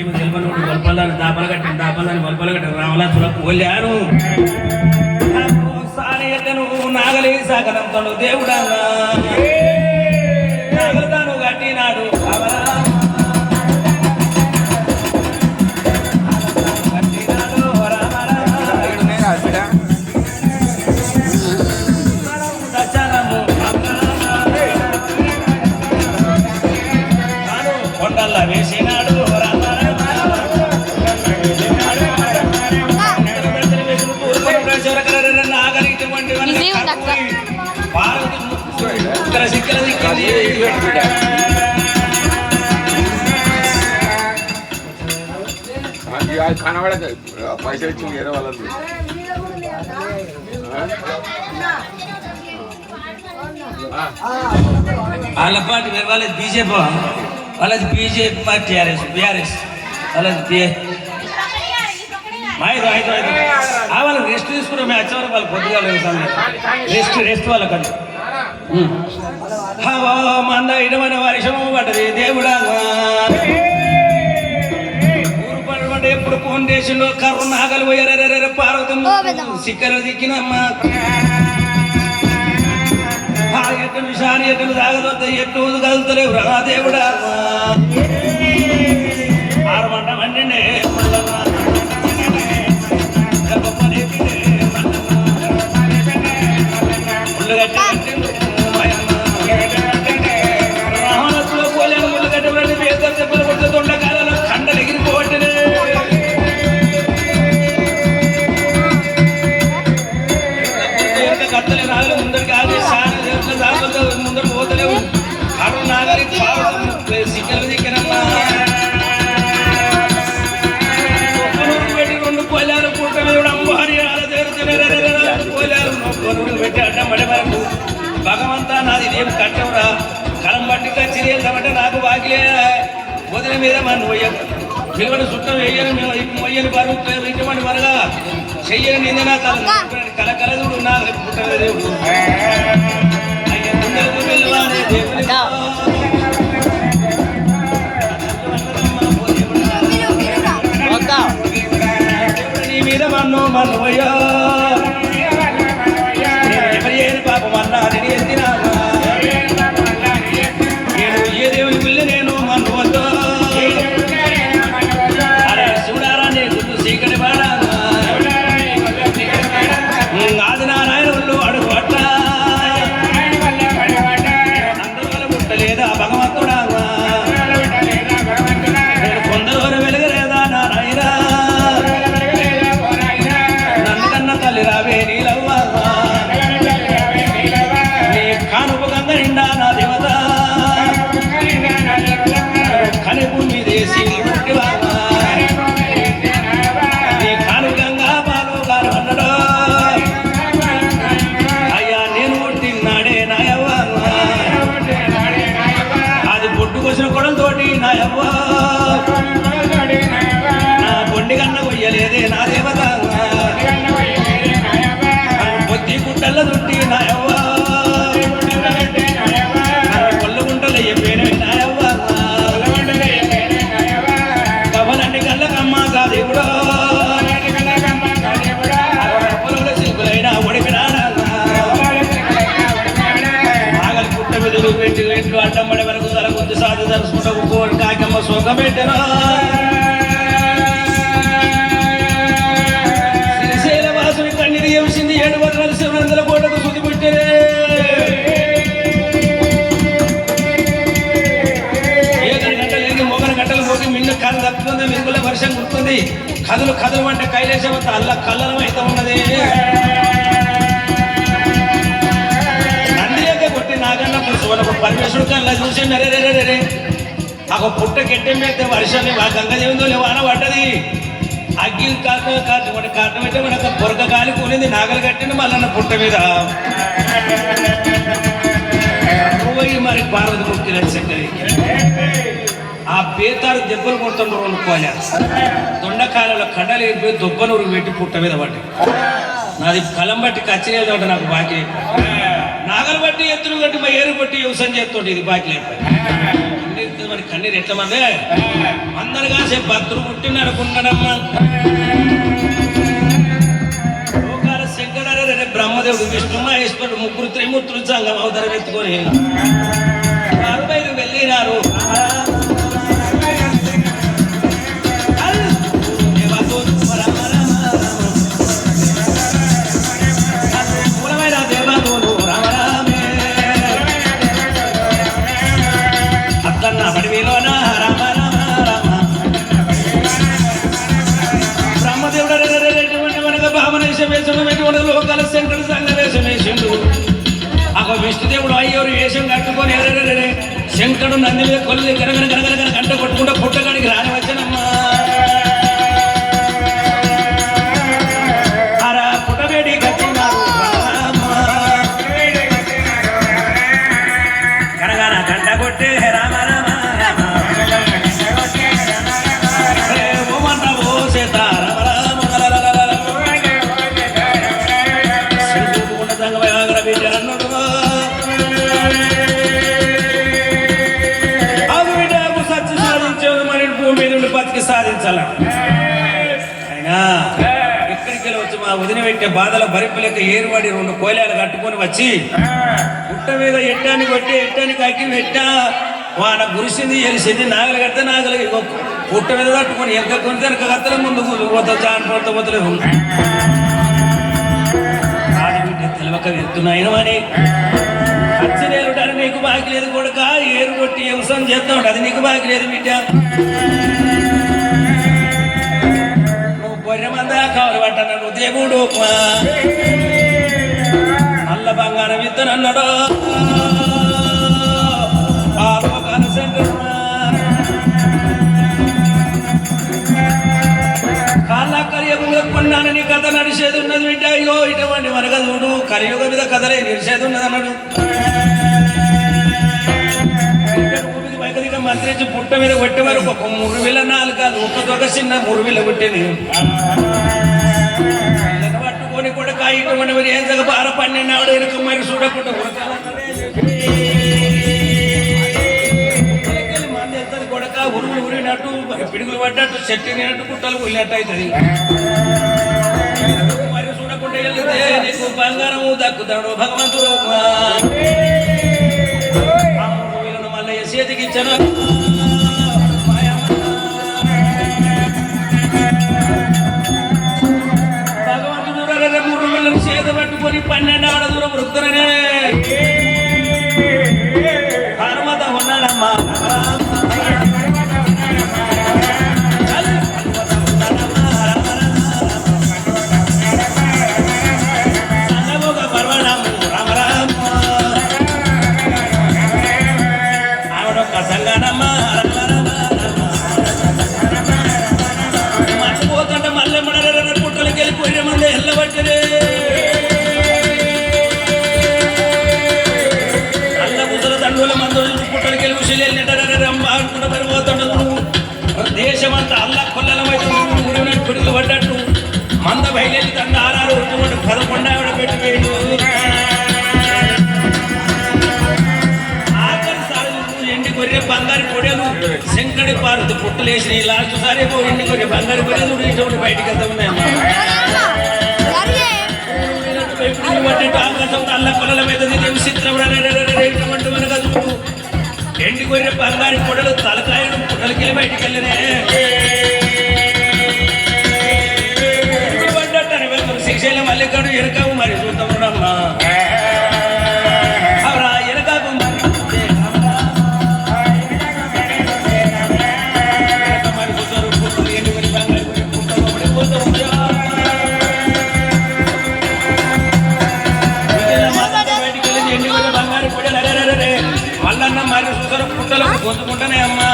ఈమె గెలవనుడు వల్పల్లాని దాపలు కట్టిన దాపల్లాని వల్పలు కట్టిన రామలాసులకు వెళ్ళాను సారి ఎట్టను నాగలి సాగనంతను దేవుడన్నా నాగలతాను కట్టినాడు వేసినాడు నాగలి ఇటువంటి సిక్కల సిక్కది కనబడక పైసలు ఇచ్చి వేరే వాళ్ళది వాళ్ళపాటి వాళ్ళది బీజేపీ వాళ్ళది బీజేపీ మరి టీఆర్ఎస్ బీఆర్ఎస్ వాళ్ళది వాళ్ళకి రెస్ట్ తీసుకున్నాం మేము వచ్చే వరకు వాళ్ళు పొద్దుగా రెస్ట్ వాళ్ళకి అది మంద ఇడమైన వర్షము పడ్డది దేవుడా ఊరు పడమంటే ఎప్పుడు ఫోన్ దేశంలో కర్ర నాగలు పోయారు పార్వతం సిక్కలు దిక్కినమ్మా ఎట్లు విషాన్ని ఎట్లు తాగదొద్ద ఎట్లు కదులుతలేవు రా దేవుడా ఆరమంట మండి రామలక్ష్మిలో పోలేను ముళ్ళు కట్టబడి పేదలు చెప్పలు కొట్టే దొండకాలలో కండలు ఎగిరిపోవట్టినే కత్తలే నాగలు ముందరికి ఆగి ముందర పోతలేవు అటు నాగరి సిక్కలు దిక్కనమ్మా పెట్టి రెండు పోలేరు కూటమి అమ్మవారి పోలేరు కొనుడు పెట్టి అడ్డం పడే వరకు భగవంతా నాది నేను కట్టవురా కలం బట్టి కచ్చి వెళ్తామంటే నాకు వాకిలే వదిన మీద మన పిలువని చుట్టం వేయని మొయ్యని బరువు ఇంటి మరగా చెయ్యని నిందనా కల కలదుడు నా పుట్టవే దేవుడు అయ్య గుండెలకు వెళ్ళవానే దేవుని నీ మీద మన్ను మన్నుయ్యో ఎవరి పాపం అన్నా నేను ఎత్తినా నేను ఏ దేవుని పిల్లి నేను మన్నువద్దు అరే చూడారా నీ గుర్తు చీకటి వాడా ఆది నారాయణ ఒళ్ళు అడుగు పట్ట అందరూ పుట్టలేదా భగవంతుడా నేను కొందరు వెలుగలేదా నారాయణ నన్ను కన్న తల్లి రావే నీలవ్వా నీ కానుపు గంగ నిండా నా దేవత కని భూమి దేశీ నీ కాను గంగా బాలు గారు అన్నడు అయ్యా నేను పుట్టినాడే నాయవ్వ అది పుట్టుకొచ్చిన కొడంతోటి నాయవ్వ నా పొండి కన్న కొయ్యలేదే నా దేవత పొత్తి గుట్టల దుట్టి నాయవ్వ కొల్లు గుంటలు చెప్పేనే నాయవ్వ కవలండి కళ్ళకమ్మ కాదేవుడో పొలంలో సిల్కులైనా ఒడిపినాడా ఆగలి పుట్ట మెదులు పెట్టి ఇంట్లో అడ్డం పడే వరకు తల గుర్తు సాధి తలుసుకుంటూ కోడి కాకమ్మ సోక పెట్టినా శ్రీశైల వాసుని కన్నీరు ఏమిసింది 700 కోట్లకు శుద్ధి పుట్టినే గంటలు పోగి మిన్ను కాలు తప్పుతుంది మిరుగుల వర్షం గుర్తుంది కథలు కథలు అంటే కైలేశవంత అల్ల కళ్ళలం అయితే ఉన్నది నందిలేక కొట్టి నాగన్న పురుషులకు పరమేశ్వరుడు కల్లా చూసి నరేరే ఒక పుట్ట కెట్టెం పెడితే వర్షాన్ని మా గంగదేవిందో వాన పడ్డది అగ్గి కాటం అయితే మనకు పొరక గాలి కూలింది నాగలు కట్టింది మళ్ళన్న పుట్ట మీద పోయి మరి పార్వతి ముక్కి చక్కరి ఆ పేతారు దెబ్బలు కొడుతుండ్రు అనుకోవాలి దొండకాయలలో కండలు ఎగిపోయి దుబ్బనూరు పెట్టి పుట్ట మీద పట్టి నాది కలం బట్టి కచ్చినేది ఒకటి నాకు బాకీ నాగలు బట్టి ఎత్తులు కట్టి మా ఏరు బట్టి వ్యవసాయం చేస్తుంటే ఇది బాకీ అయిపోయి అవుతుంది మరి కన్నీరు ఎట్లా మంది అందరుగా సేపు భద్రుడు పుట్టిన అనుకున్నాడమ్మా లోకాల శంకర బ్రహ్మదేవుడు విష్ణు మహేశ్వరుడు ముగ్గురు త్రిమూర్తులు సంఘం అవతారం ఎత్తుకొని 60 వెళ్ళినారు లోకాల శంకరుడు సంఘ వేషం వేసిండు విష్ణుదేవుడు అయ్యోరు వేషం కట్టుకొని శంకరుడు నంది మీద కొల్లి గనగన గనగన గన గంట కొట్టుకుంటూ పుట్టగాడికి రాని వచ్చనమ్మా అరా పుట్టబేడి కట్టినారు గనగన గంట కొట్టే రామ రామ సాధించాల అయినా ఎక్కడికి వెళ్ళవచ్చు మా వదిన పెట్టే బాధల భరింపలేక ఏరువాడి 2 కోలాలు కట్టుకొని వచ్చి పుట్ట మీద ఎట్టాన్ని కొట్టి ఎట్టానికి అగ్గి పెట్టా వాన గురిసింది ఎలిసింది నాగలు కడితే నాగలు పుట్ట మీద కట్టుకొని ఎంత కొంత వెనక కత్తల ముందు పోతా జానపడత పోతలేదు ఆడబిడ్డ తెలవక వెళ్తున్నాయిన అని అచ్చనేలుడాని నీకు బాకి లేదు కొడుక ఏరు కొట్టి వ్యవసాయం చేస్తాడు అది నీకు బాకి లేదు బిడ్డ మందా కావాలి పట్టన్నాడు దేవుడు నల్ల బంగారం ఇద్దనన్నాడు కాళ్ళ కలియుగంలో కొన్నానని కథ నడిచేది ఉన్నది బిడ్డ అయ్యో ఇటువంటి మనక చూడు కలియుగ మీద కథలే నిలిచేది ఉన్నది అన్నాడు మంత్రించి పుట్ట మీద కొట్టే వరకు ఒక 3 వేల 4 ఒక్క చిన్న 3 వేల కొట్టేది పట్టుకొని కూడా ఇటువంటి మరి ఏం జగ 12 ఆవిడ వెనుక మరి చూడకుండా మంది వెళ్తుంది కొడక ఉరువులు ఉరినట్టు పిడుగులు పడ్డట్టు చెట్టు తినట్టు కుట్టలు ఉల్లినట్టు అవుతుంది మరి చూడకుండా వెళ్తే నీకు బంగారం దక్కుతాడు భగవంతుడు చేతికి ఇచ్చాను భగవంతుడు 3 వేలను చేతి పట్టుకొని 12 ఆడ దూరం వృద్ధులనే హనుమత ఉన్నాడమ్మా మర్చిపోతుంటే మళ్ళీ మన పుట్టలకి వెళ్ళిపోయిన మళ్ళీ ఎల్లబట్టిరే అల్ల ముసల దండుల మందు పుట్టలకి వెళ్ళి ఉసిలి వెళ్ళినట్టు పడిపోతుండదు దేశం అంతా అల్ల కొల్లలమైతే పిడుగులు పడ్డట్టు మంద బయలుదేరి తండ్రి 11 ఆవిడ పెట్టిపోయిండు కొర్రె బంగారు కొడలు శంకడి పారుతూ పుట్టలేసి లాస్ట్ సారి ఎండి కొర్రె బంగారు కొడలు ఇటువంటి బయటికి వెళ్తా ఉన్నాయమ్మా ఆకాశం అల్ల కొలల మీద ఎండి కొర్రె బంగారు కొడలు తలకాయలు పుట్టలకి బయటికి వెళ్ళనే పడ్డట్టు వెళ్తాం శ్రీశైలం మల్లికాడు ఎరకావు మరి చూద్దామమ్మా అవరా ఎరకాకు మల్లన్న మరి చూసారు పుట్టలకు పొందుకుంటానే అమ్మా